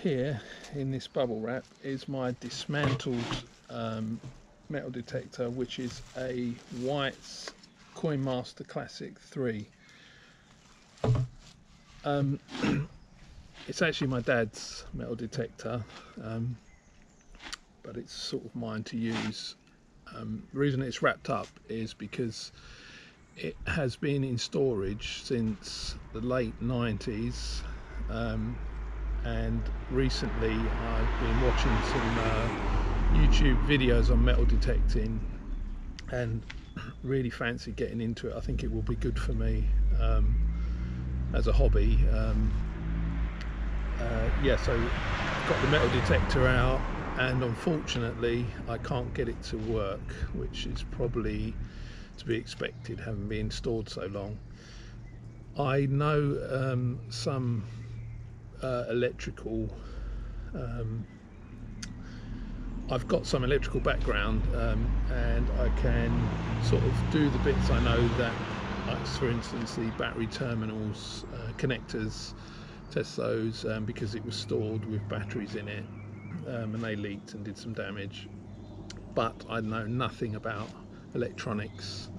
here in this bubble wrap is my dismantled metal detector, which is a Wight's Coin Master Classic 3. It's actually my dad's metal detector, but it's sort of mine to use. The reason it's wrapped up is because it has been in storage since the late 90s, and recently I've been watching some YouTube videos on metal detecting and really fancy getting into it. I think it will be good for me as a hobby. Yeah, so I've got the metal detector out, and unfortunately I can't get it to work, which is probably to be expected, having been stored so long. I know some electrical, I've got some electrical background, and I can sort of do the bits I know that, like for instance the battery terminals, connectors, test those, because it was stored with batteries in it, and they leaked and did some damage. But I know nothing about electronics.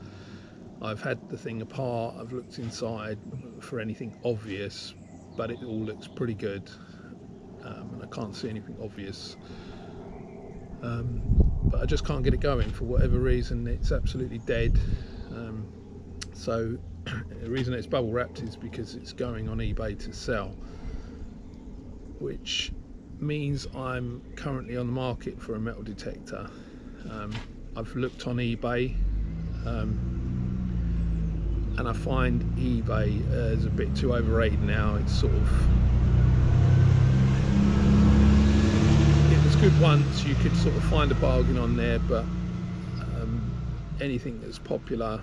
I've had the thing apart, I've looked inside for anything obvious, but it all looks pretty good, and I can't see anything obvious. But I just can't get it going for whatever reason. It's absolutely dead. So the reason it's bubble wrapped is because it's going on eBay to sell, which means I'm currently on the market for a metal detector. I've looked on eBay, and I find eBay is a bit too overrated now. It's sort of, it was good once, you could sort of find a bargain on there, but anything that's popular,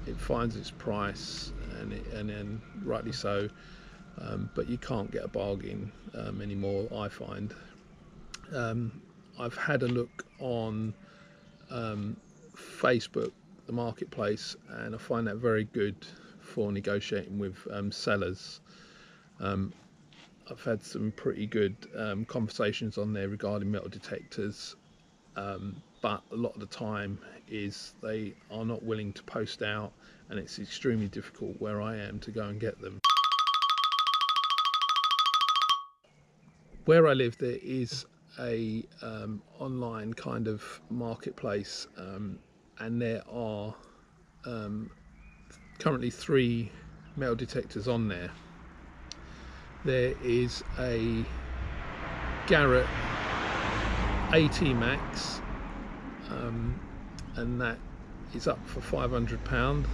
it finds its price, and then rightly so, but you can't get a bargain anymore, I find. I've had a look on Facebook, the marketplace, and I find that very good for negotiating with sellers. I've had some pretty good conversations on there regarding metal detectors, but a lot of the time is they are not willing to post out, and it's extremely difficult where I am to go and get them. Where I live, there is a online kind of marketplace, and there are currently 3 metal detectors on there. There is a Garrett AT Max, and that is up for £500.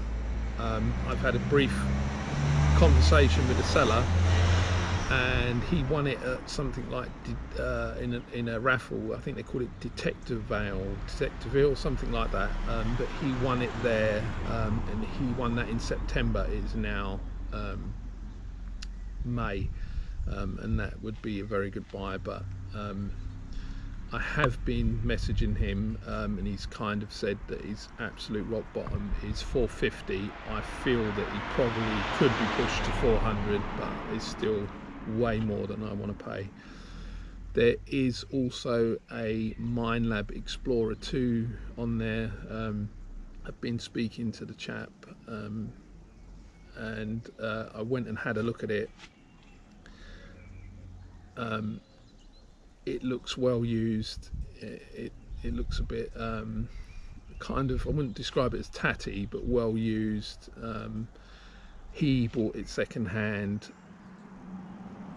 I've had a brief conversation with the seller, and he won it at something like in a raffle. I think they call it Detectiveville, something like that. But he won it there, and he won that in September. It is now May, and that would be a very good buy. But I have been messaging him, and he's kind of said that his absolute rock bottom is 450. I feel that he probably could be pushed to 400, but it's still way more than I want to pay. There is also a Minelab Explorer 2 on there. I've been speaking to the chap, and I went and had a look at it. It looks well used. It looks a bit kind of, I wouldn't describe it as tatty, but well used. He bought it second hand.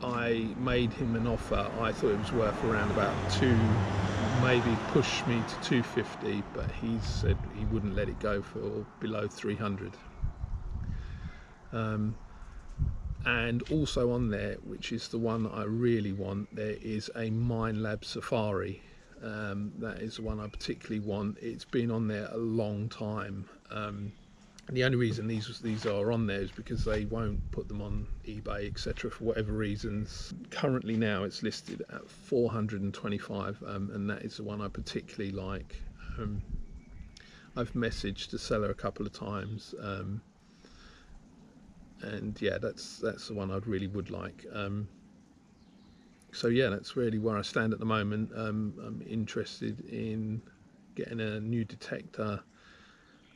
I made him an offer. I thought it was worth around about 2, maybe push me to 250, but he said he wouldn't let it go for below 300. And also on there, which is the one that I really want, there is a Minelab Safari. That is the one I particularly want. It's been on there a long time. And the only reason these are on there is because they won't put them on eBay, etc., for whatever reasons. Currently now it's listed at 425, and that is the one I particularly like. I've messaged the seller a couple of times, and yeah, that's the one I really would like. So yeah, that's really where I stand at the moment. I'm interested in getting a new detector,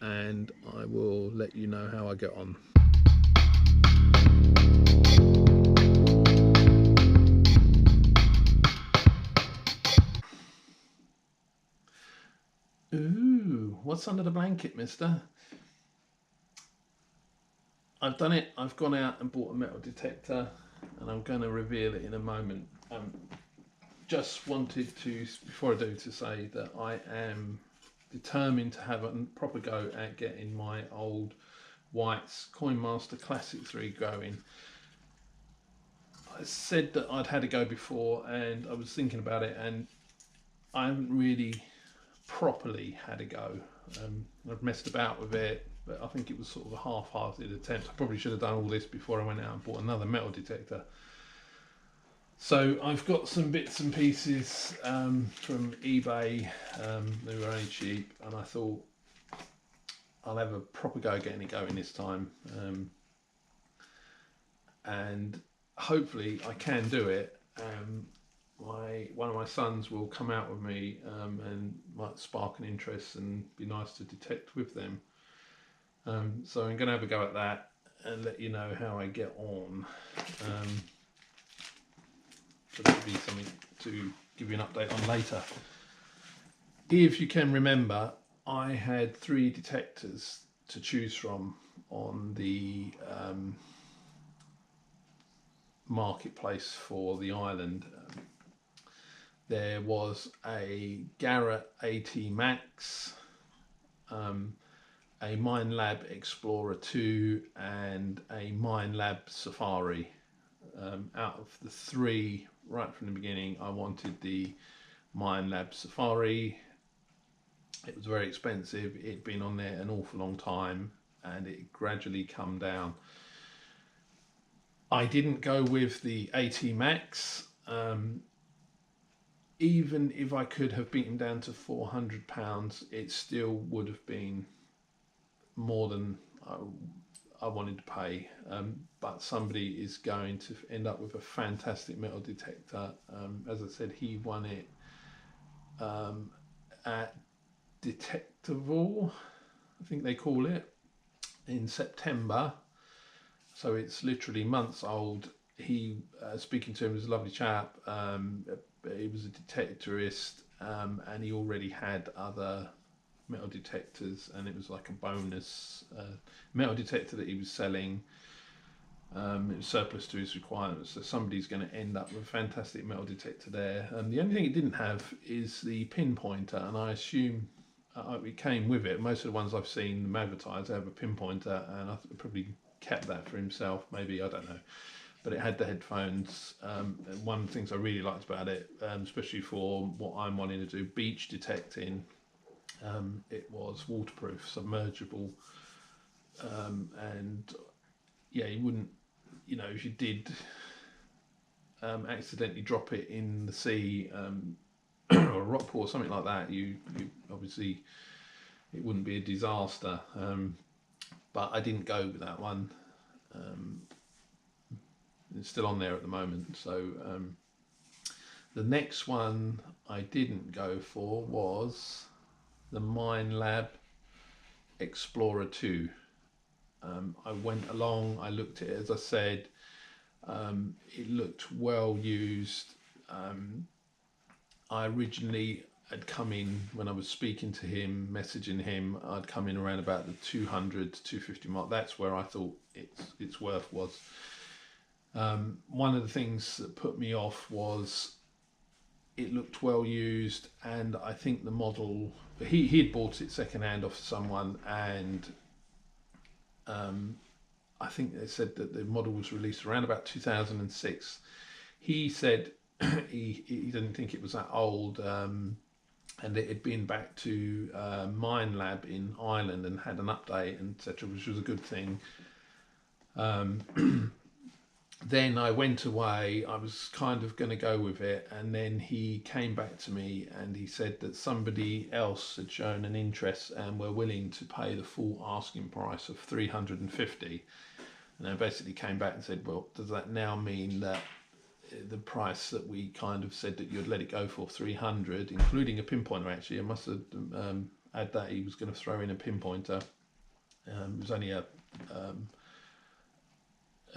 and I will let you know how I get on. Ooh, what's under the blanket, mister? I've done it. I've gone out and bought a metal detector, and I'm going to reveal it in a moment. Just wanted to, before I do, to say that I am determined to have a proper go at getting my old Wight's Coin Master Classic 3 going. I said that I'd had a go before, and I was thinking about it, and I haven't really properly had a go. I've messed about with it, but I think it was sort of a half-hearted attempt. I probably should have done all this before I went out and bought another metal detector. So I've got some bits and pieces from eBay. They were only cheap, and I thought I'll have a proper go getting it going this time. And hopefully I can do it. One of my sons will come out with me and might spark an interest and be nice to detect with them. So I'm going to have a go at that and let you know how I get on. So that'll be something to give you an update on later. If you can remember, I had 3 detectors to choose from on the marketplace for the island. There was a Garrett AT Max, a Minelab Explorer 2 and a Minelab Safari. Out of the 3, right from the beginning, I wanted the Minelab Safari. It was very expensive. It'd been on there an awful long time, and it gradually come down. I didn't go with the AT Max. Even if I could have beaten down to £400, it still would have been more than I wanted to pay. But somebody is going to end up with a fantastic metal detector. As I said, he won it at Detectival, I think they call it, in September. So it's literally months old. He, speaking to him, was a lovely chap. He was a detectorist, and he already had other metal detectors, and it was like a bonus metal detector that he was selling. It was surplus to his requirements, so somebody's going to end up with a fantastic metal detector there. The only thing it didn't have is the pinpointer, and I assume it came with it. Most of the ones I've seen them advertised have a pinpointer, and I probably kept that for himself, maybe, I don't know. But it had the headphones. And one of the things I really liked about it, especially for what I'm wanting to do, beach detecting, it was waterproof, submergible, and yeah, you wouldn't, if you did accidentally drop it in the sea or a rock pool or something like that, you obviously, it wouldn't be a disaster. But I didn't go with that one. It's still on there at the moment. So the next one I didn't go for was the Minelab Explorer 2. I went along, I looked at it, as I said, it looked well used. I originally had come in, when I was speaking to him, messaging him, I'd come in around about the 200 to 250 mark. That's where I thought its worth was. One of the things that put me off was it looked well used, and I think the model, he had bought it second hand off someone, and I think they said that the model was released around about 2006. He said he didn't think it was that old, and it had been back to Minelab in Ireland and had an update, and etc., which was a good thing. Then I went away. I was kind of going to go with it, and then he came back to me and he said that somebody else had shown an interest and were willing to pay the full asking price of 350. And I basically came back and said, well, does that now mean that the price that we kind of said that you'd let it go for, 300, including a pinpointer. Actually, I must have had that he was going to throw in a pinpointer. It was only a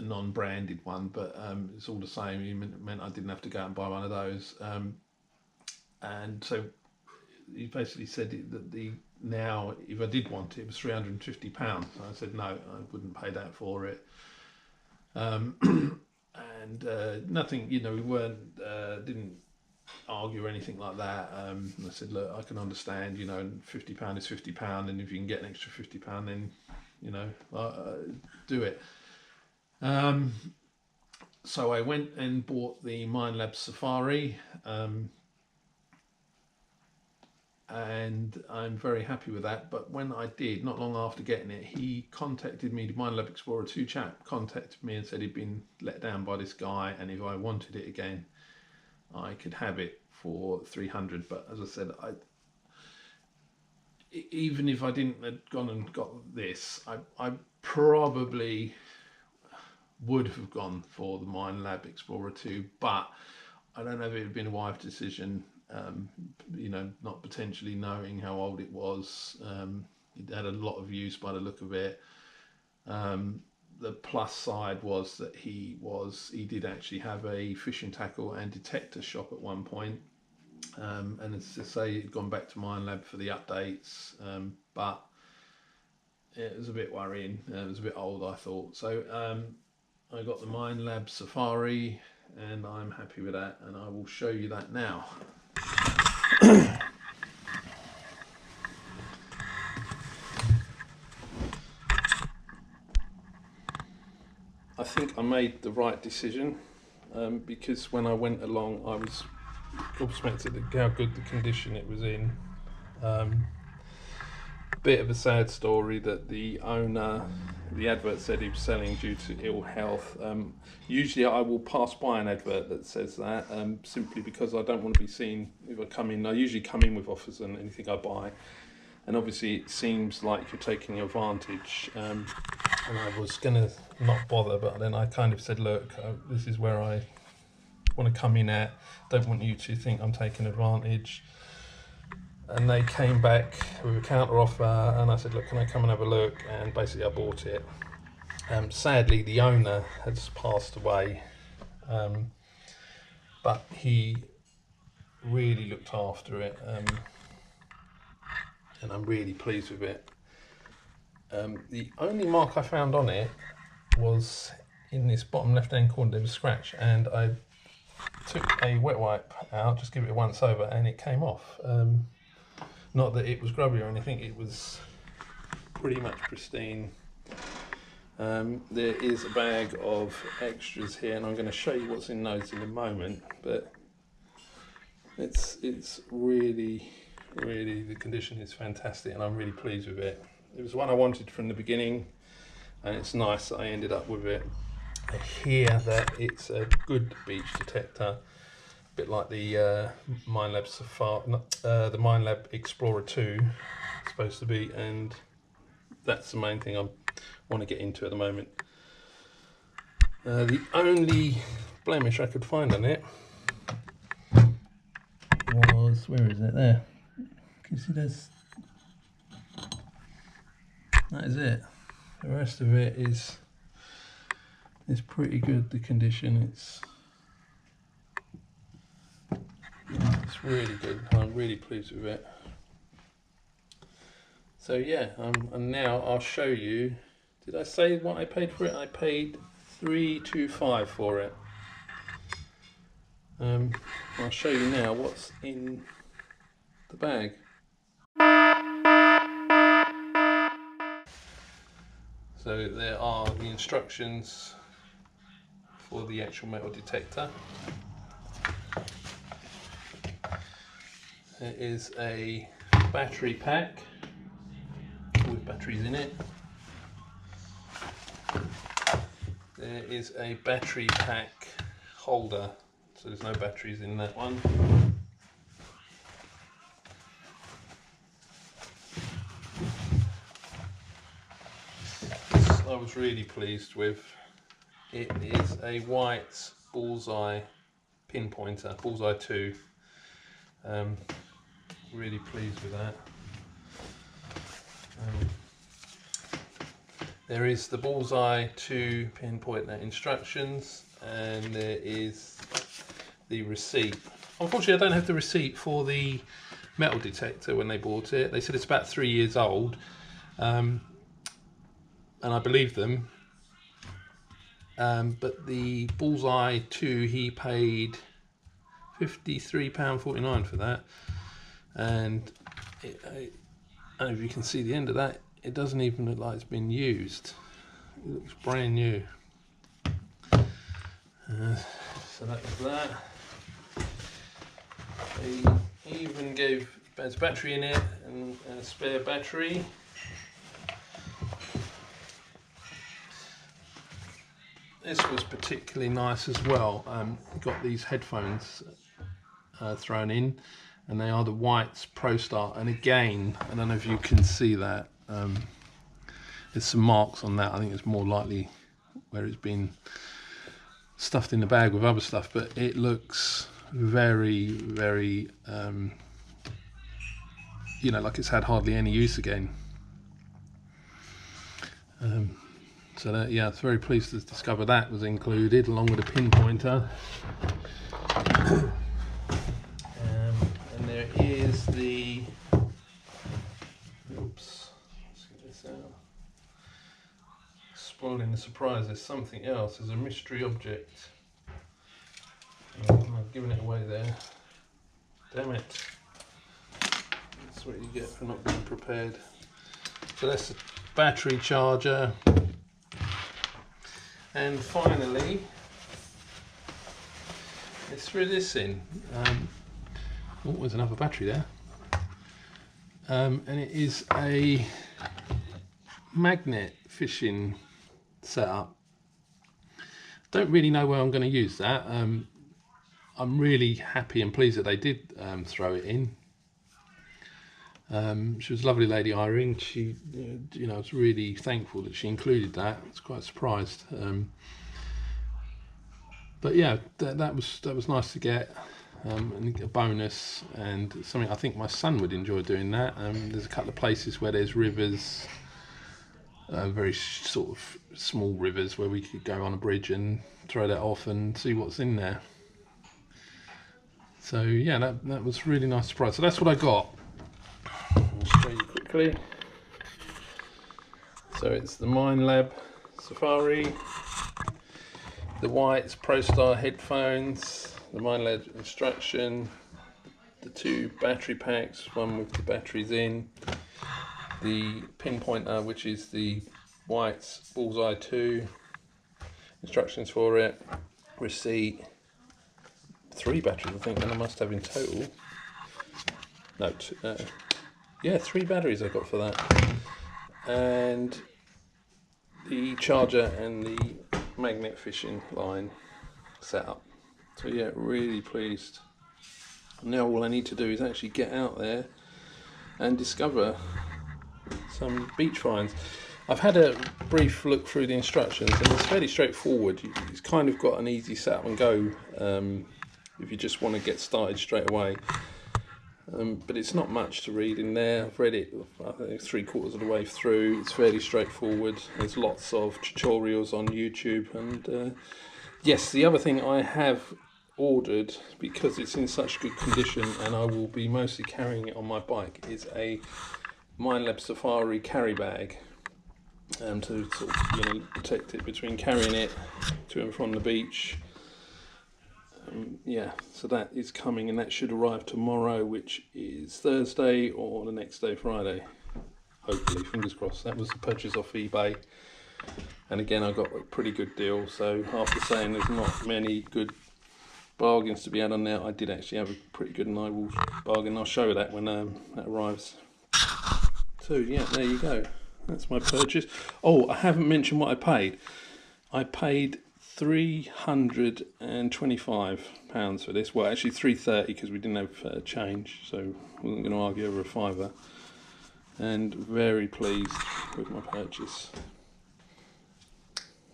non-branded one, but it's all the same. It meant I didn't have to go out and buy one of those. And so he basically said that now, if I did want it, it was £350. I said no, I wouldn't pay that for it. And nothing, we weren't, didn't argue or anything like that. And I said, look, I can understand, £50 is £50, and if you can get an extra £50, then do it. So I went and bought the Minelab Safari, and I'm very happy with that. But when I did, not long after getting it, he contacted me, the Minelab Explorer 2 chap contacted me and said he'd been let down by this guy, and if I wanted it again, I could have it for 300. But as I said, even if I didn't have gone and got this, I probably would have gone for the Minelab Explorer 2, but I don't know if it had been a wise decision, not potentially knowing how old it was. It had a lot of use by the look of it. The plus side was that he did actually have a fishing tackle and detector shop at one point. And as to say, he'd gone back to Minelab for the updates, but it was a bit worrying. It was a bit old, I thought. So I got the Minelab Safari, and I'm happy with that, and I will show you that now. I think I made the right decision, because when I went along, I was gobsmacked at how good the condition it was in. Bit of a sad story that the owner, the advert said he was selling due to ill health. Usually I will pass by an advert that says that, simply because I don't want to be seen if I come in. I usually come in with offers on anything I buy, and obviously it seems like you're taking advantage, and I was going to not bother, but then I kind of said, look, this is where I want to come in at, don't want you to think I'm taking advantage. And they came back with a counter offer, and I said, look, can I come and have a look? And basically I bought it. Sadly, the owner has passed away, but he really looked after it, and I'm really pleased with it. The only mark I found on it was in this bottom left hand corner. There was a scratch, and I took a wet wipe out, just give it a once over, and it came off. Not that it was grubby or anything, it was pretty much pristine. There is a bag of extras here, and I'm going to show you what's in those in a moment, but it's really, the condition is fantastic, and I'm really pleased with it. It was one I wanted from the beginning, and it's nice that I ended up with it. I hear that it's a good beach detector, a bit like the Minelab Safari, the Minelab Explorer 2 is supposed to be, and that's the main thing I want to get into at the moment. The only blemish I could find on it was, where is it? There. Can you see this? That is it. The rest of it is pretty good. The condition, it's really good. I'm really pleased with it. So yeah, and now I'll show you. Did I say what I paid for it? I paid $325 for it. I'll show you now what's in the bag. So there are the instructions for the actual metal detector. There is a battery pack with batteries in it. There is a battery pack holder, so there's no batteries in that one. This I was really pleased with. It is a Wight bullseye pinpointer, Bullseye 2. Really pleased with that. There is the Bullseye 2 pinpointer instructions, and there is the receipt. Unfortunately, I don't have the receipt for the metal detector when they bought it. They said it's about 3 years old, and I believe them. But the Bullseye 2, he paid £53.49 for that, and I don't know if you can see the end of that. It doesn't even look like it's been used. It looks brand new. So that was that. They even gave there's battery in it and a spare battery. This was particularly nice as well. Got these headphones thrown in, and they are the Wight Pro Start. And again, I don't know if you can see that. There's some marks on that. I think it's more likely where it's been stuffed in the bag with other stuff, but it looks very, very, you know, like it's had hardly any use again. So that, yeah, I was very pleased to discover that was included along with a pinpointer. And there is the, oops, let's get this out. Spoiling the surprise, there's something else, there's a mystery object. I've given it away there. Damn it. That's what you get for not being prepared. So that's the battery charger. And finally, let's throw this in. Oh, there's another battery there. And it is a magnet fishing setup. Don't really know where I'm going to use that. I'm really happy and pleased that they did throw it in. She was a lovely lady, Irene. She, you know, I was really thankful that she included that. I was quite surprised. But yeah, that was nice to get, and a bonus, and something I think my son would enjoy doing that. There's a couple of places where there's rivers, very sort of small rivers, where we could go on a bridge and throw that off and see what's in there. So yeah, that was really nice surprise. So that's what I got. I'll show you quickly. So it's the Minelab Safari, the Wight Pro Star headphones, the Minelab instruction, the 2 battery packs, one with the batteries in, the pinpointer, which is the Wight Bullseye 2, instructions for it, receipt, 3 batteries I think, and I must have in total. No, yeah, 3 batteries I got for that, and the charger and the magnet fishing line set up. So yeah, really pleased. Now all I need to do is actually get out there and discover some beach finds. I've had a brief look through the instructions, and it's fairly straightforward. It's kind of got an easy setup and go if you just want to get started straight away. But it's not much to read in there. I've read it, I think, 3/4 of the way through. It's fairly straightforward. There's lots of tutorials on YouTube. And yes, the other thing I have ordered, because it's in such good condition and I will be mostly carrying it on my bike, is a Minelab Safari carry bag, to sort of, you know, protect it between carrying it to and from the beach. Yeah, so that is coming, and that should arrive tomorrow, which is Thursday, or the next day, Friday. Hopefully, fingers crossed. That was the purchase off eBay, and again I got a pretty good deal. So after saying there's not many good bargains to be had on there, I did actually have a pretty good and I will bargain. I'll show you that when that arrives. So yeah, there you go. That's my purchase. Oh, I haven't mentioned what I paid. I paid £325 for this. Well, actually £330 because we didn't have change, so I wasn't going to argue over a £5. And very pleased with my purchase.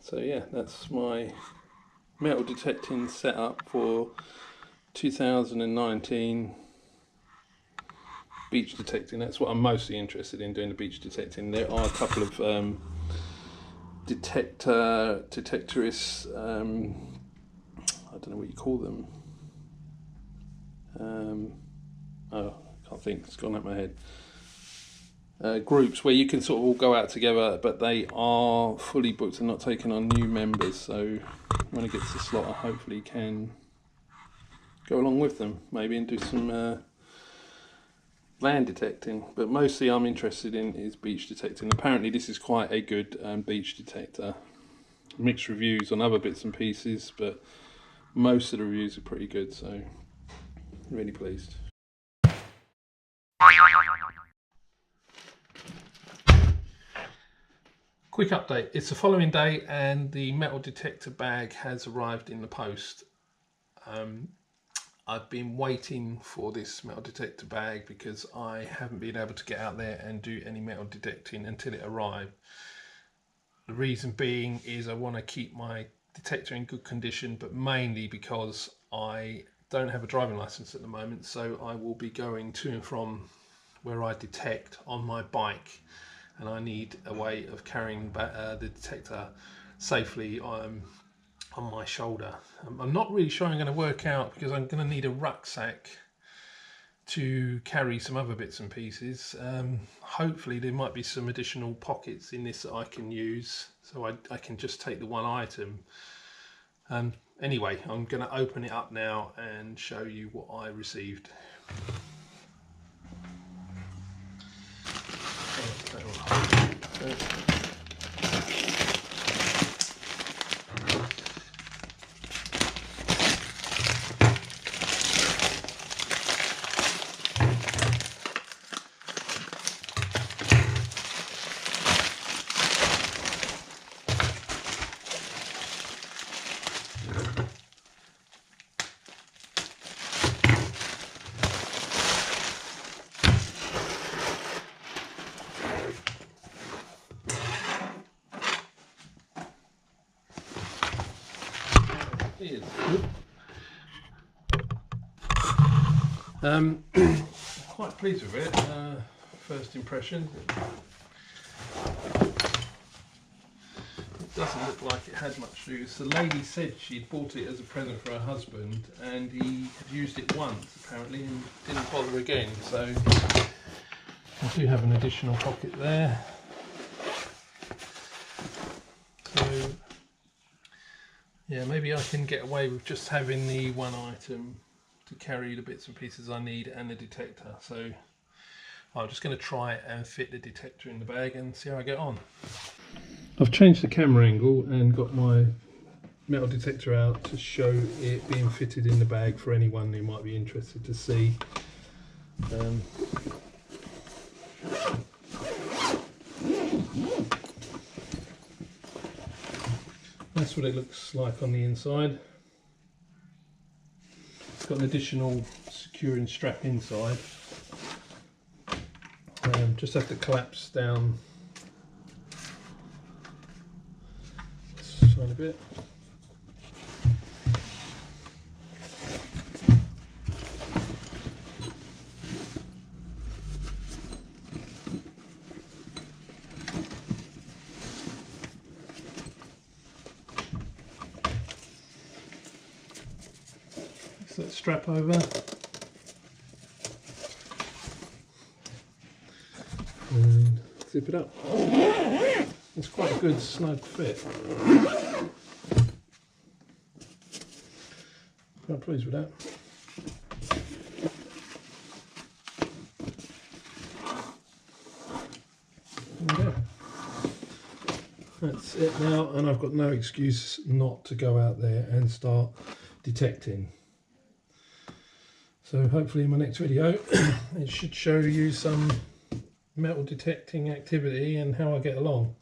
So yeah, that's my metal detecting setup for 2019 beach detecting. That's what I'm mostly interested in, doing the beach detecting. There are a couple of detectorists, I don't know what you call them. Oh, I can't think, it's gone out of my head. Groups where you can sort of all go out together, but they are fully booked and not taking on new members. So when it gets to slot, I hopefully can go along with them, maybe, and do some land detecting. But mostly I'm interested in is beach detecting. Apparently this is quite a good beach detector. Mixed reviews on other bits and pieces, but most of the reviews are pretty good, so really pleased. Quick update, it's the following day and the metal detector bag has arrived in the post. I've been waiting for this metal detector bag because I haven't been able to get out there and do any metal detecting until it arrived. The reason being is I want to keep my detector in good condition, but mainly because I don't have a driving license at the moment, so I will be going to and from where I detect on my bike, and I need a way of carrying the detector safely on my shoulder. I'm not really sure I'm going to work out, because I'm going to need a rucksack to carry some other bits and pieces. Hopefully there might be some additional pockets in this that I can use, so I can just take the one item. Anyway, I'm going to open it up now and show you what I received. Quite pleased with it. First impression. It doesn't look like it had much use. The lady said she'd bought it as a present for her husband, and he had used it once apparently and didn't bother again. So I do have an additional pocket there. So yeah, maybe I can get away with just having the one item to carry the bits and pieces I need and the detector. So I'm just going to try and fit the detector in the bag and see how I get on. I've changed the camera angle and got my metal detector out to show it being fitted in the bag for anyone who might be interested to see. That's what it looks like on the inside. It's got an additional securing strap inside. Just have to collapse down this tiny bit. So that strap over. And zip it up. It's quite a good snug fit. Quite pleased with that. There we go. That's it now, and I've got no excuse not to go out there and start detecting. So hopefully in my next video it should show you some metal detecting activity and how I get along.